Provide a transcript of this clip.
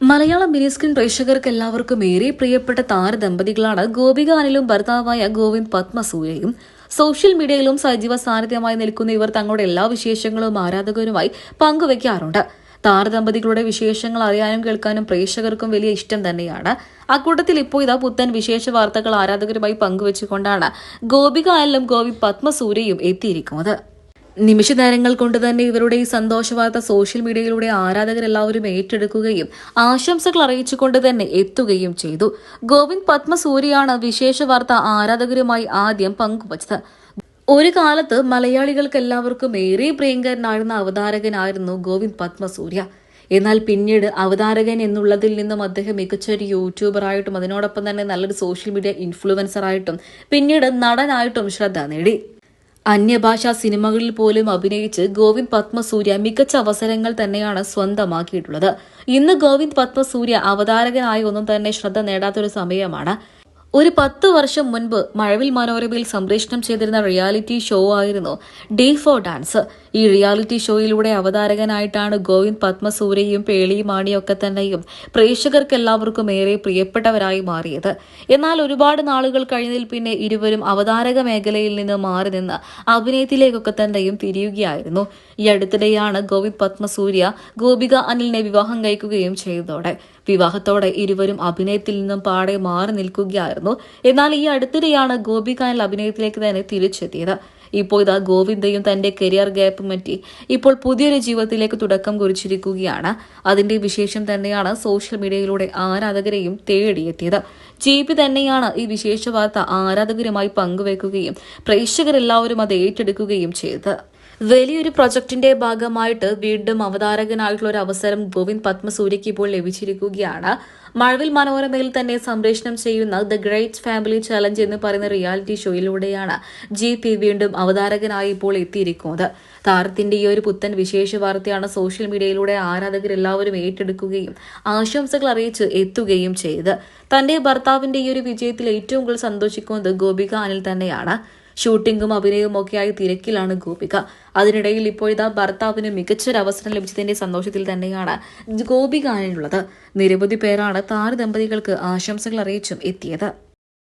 Malayalam mini screen പ്രേക്ഷകർക്ക് എല്ലാവർക്കും ഏറെ പ്രിയപ്പെട്ട താരദമ്പതികളാണ് ഗോപിക അനിലും ഭർത്താവായ ഗോവിന്ദ് പത്മസൂര്യയും. സോഷ്യൽ മീഡിയയിലും സജീവ സാന്നിധ്യമായി നിൽക്കുന്ന ഇവർ തങ്ങളുടെ എല്ലാ വിശേഷങ്ങളും ആരാധകരുമായി പങ്കുവയ്ക്കാറുണ്ട്. താരദമ്പതികളുടെ വിശേഷങ്ങൾ അറിയാനും കേൾക്കാനും പ്രേക്ഷകർക്കും വലിയ ഇഷ്ടം തന്നെയാണ്. അക്കൂട്ടത്തിൽ ഇപ്പോൾ ഇതാ പുത്തൻ വിശേഷ വാർത്തകൾ ആരാധകരുമായി പങ്കുവച്ചുകൊണ്ടാണ് ഗോപിക അനിലും ഗോവിന്ദ് പത്മസൂര്യയും എത്തിയിരിക്കുന്നത്. നിമിഷ നേരങ്ങൾ കൊണ്ട് തന്നെ ഇവരുടെ ഈ സന്തോഷ വാർത്ത സോഷ്യൽ മീഡിയയിലൂടെ ആരാധകരെല്ലാവരും ഏറ്റെടുക്കുകയും ആശംസകൾ അറിയിച്ചുകൊണ്ട് തന്നെ എത്തുകയും ചെയ്തു. ഗോവിന്ദ് പത്മസൂര്യയാണ് വിശേഷ വാർത്ത ആരാധകരുമായി ആദ്യം പങ്കുവച്ചത്. ഒരു കാലത്ത് മലയാളികൾക്ക് എല്ലാവർക്കും ഏറെ പ്രിയങ്കരനായിരുന്ന അവതാരകനായിരുന്നു ഗോവിന്ദ് പത്മസൂര്യ. എന്നാൽ പിന്നീട് അവതാരകൻ എന്നുള്ളതിൽ നിന്നും അദ്ദേഹം മികച്ചൊരു യൂട്യൂബറായിട്ടും അതിനോടൊപ്പം തന്നെ നല്ലൊരു സോഷ്യൽ മീഡിയ ഇൻഫ്ലുവൻസറായിട്ടും പിന്നീട് നടനായിട്ടും ശ്രദ്ധ നേടി. അന്യഭാഷാ സിനിമകളിൽ പോലും അഭിനയിച്ച് ഗോവിന്ദ് പത്മസൂര്യ മികച്ച അവസരങ്ങൾ തന്നെയാണ് സ്വന്തമാക്കിയിട്ടുള്ളത്. ഇന്ന് ഗോവിന്ദ് പത്മസൂര്യ അവതാരകനായി ഒന്നും തന്നെ ശ്രദ്ധ നേടാത്തൊരു സമയമാണ്. ഒരു 10 വർഷം മുൻപ് മഴവിൽ മനോരമയിൽ സംപ്രേഷണം ചെയ്തിരുന്ന റിയാലിറ്റി ഷോ ആയിരുന്നു ഡേ ഫോർ ഡാൻസ്. ഈ റിയാലിറ്റി ഷോയിലൂടെ അവതാരകനായിട്ടാണ് ഗോവിന്ദ് പത്മസൂര്യയും പേളിയും മാണിയൊക്കെ തന്നെയും പ്രേക്ഷകർക്ക് എല്ലാവർക്കും ഏറെ പ്രിയപ്പെട്ടവരായി മാറിയത്. എന്നാൽ ഒരുപാട് നാളുകൾ കഴിഞ്ഞതിൽ പിന്നെ ഇരുവരും അവതാരക മേഖലയിൽ നിന്ന് മാറി നിന്ന് അഭിനയത്തിലേക്കൊക്കെ തന്നെയും തിരിയുകയായിരുന്നു. ഈ അടുത്തിടെയാണ് ഗോവിന്ദ് പത്മസൂര്യ ഗോപിക അനിലിനെ വിവാഹം കഴിക്കുകയും ചെയ്തതോടെ വിവാഹത്തോടെ ഇരുവരും അഭിനയത്തിൽ നിന്നും പാടെ മാറി നിൽക്കുകയായിരുന്നു. എന്നാൽ ഈ അടുത്തിടെയാണ് ഗോപിക അനിൽ അഭിനയത്തിലേക്ക് തന്നെ തിരിച്ചെത്തിയത്. ഇപ്പോൾ ഇതാ ഗോവിന്ദയും തന്റെ കരിയർ ഗ്യാപ്പ് മാറ്റി ഇപ്പോൾ പുതിയൊരു ജീവിതത്തിലേക്ക് തുടക്കം കുറിച്ചിരിക്കുകയാണ്. അതിന്റെ വിശേഷം തന്നെയാണ് സോഷ്യൽ മീഡിയയിലൂടെ ആരാധകരെയും തേടിയെത്തിയത്. JP തന്നെയാണ് ഈ വിശേഷ വാർത്ത ആരാധകരുമായി പങ്കുവെക്കുകയും പ്രേക്ഷകരെല്ലാവരും അത് ഏറ്റെടുക്കുകയും ചെയ്തത്. വലിയൊരു പ്രൊജക്ടിന്റെ ഭാഗമായിട്ട് വീണ്ടും അവതാരകനായിട്ടുള്ള ഒരു അവസരം ഗോവിന്ദ് പത്മസൂര്യയ്ക്ക് ഇപ്പോൾ ലഭിച്ചിരിക്കുകയാണ്. മഴവിൽ മനോരമയിൽ തന്നെ സംപ്രേഷണം ചെയ്യുന്ന ദ ഗ്രേറ്റ് ഫാമിലി ചലഞ്ച് എന്ന് പറയുന്ന റിയാലിറ്റി ഷോയിലൂടെയാണ് JP വീണ്ടും അവതാരകനായി ഇപ്പോൾ എത്തിയിരിക്കുന്നത്. താരത്തിന്റെ ഈ ഒരു പുത്തൻ വിശേഷ വാർത്തയാണ് സോഷ്യൽ മീഡിയയിലൂടെ ആരാധകരെല്ലാവരും ഏറ്റെടുക്കുകയും ആശംസകൾ അറിയിച്ച് എത്തുകയും ചെയ്ത്. തന്റെ ഭർത്താവിന്റെ ഈ ഒരു വിജയത്തിൽ ഏറ്റവും കൂടുതൽ സന്തോഷിക്കുന്നത് ഗോപിക അനിൽ തന്നെയാണ്. ഷൂട്ടിംഗും അഭിനയവും ഒക്കെയായി തിരക്കിലാണ് ഗോപിക. അതിനിടയിൽ ഇപ്പോഴത്തെ ഭർത്താവിന് മികച്ചൊരു അവസരം ലഭിച്ചതിന്റെ സന്തോഷത്തിൽ തന്നെയാണ് ഗോപിക അനിലുള്ളത്. നിരവധി പേരാണ് താരദമ്പതികൾക്ക് ആശംസകൾ അറിയിച്ചും എത്തിയത്.